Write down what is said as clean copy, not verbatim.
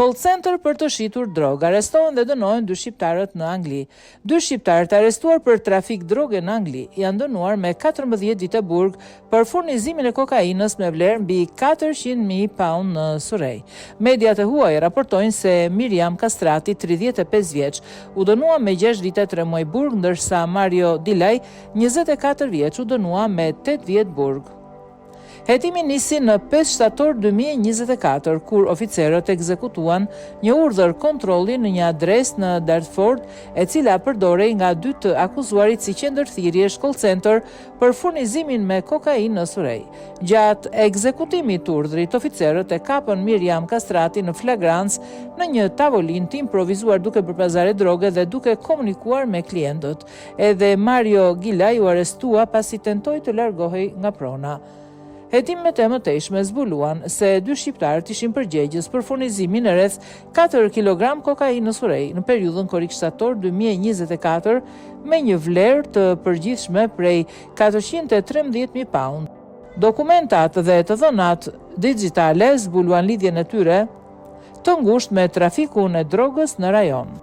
Call center për të shitur drogë. Arestohen dhe dënohen 2 shqiptarët në Angli. 2 shqiptarët arrestuar për trafik droge në Angli janë dënuar me 14 vite burg për furnizimin e kokainës me vlerë mbi 400.000 pound në Surrey. Mediat e huaj raportojnë se Miriam Kastrati, 35 vjeç, u dënua me 6 vite 3 muaj burg, ndërsa Mario Dilaj, 24 vjeç, u dënua me 8 vjet burg. Hetimi nisi në 5 shtator 2024, kur oficerët ekzekutuan një urdhër kontrolli në një adresë në Dartford, e cila përdorej nga 2 të akuzuarit si qendërthirrjesh call center për furnizimin me kokainë në Surrey. Gjatë ekzekutimit të urdhrit, oficerët e kapën Miriam Kastrati në flagrancë në një tavolinë të improvizuar duke përpazare droge dhe duke komunikuar me klientët. Edhe Mario Gilaj u arrestua pasi tentoi të largohej nga prona. Hetimet e mëtejshme zbuluan se 2 shqiptarët ishin përgjegjës për furnizimin e rreth 4 kg kokainë në Surrey në periudhën korrik-shtator 2024 me një vlerë të përgjithshme prej 413.000 pound. Dokumentat dhe të dhënat digjitale zbuluan lidhjen e tyre të ngushtë me trafikun e drogës në rajon.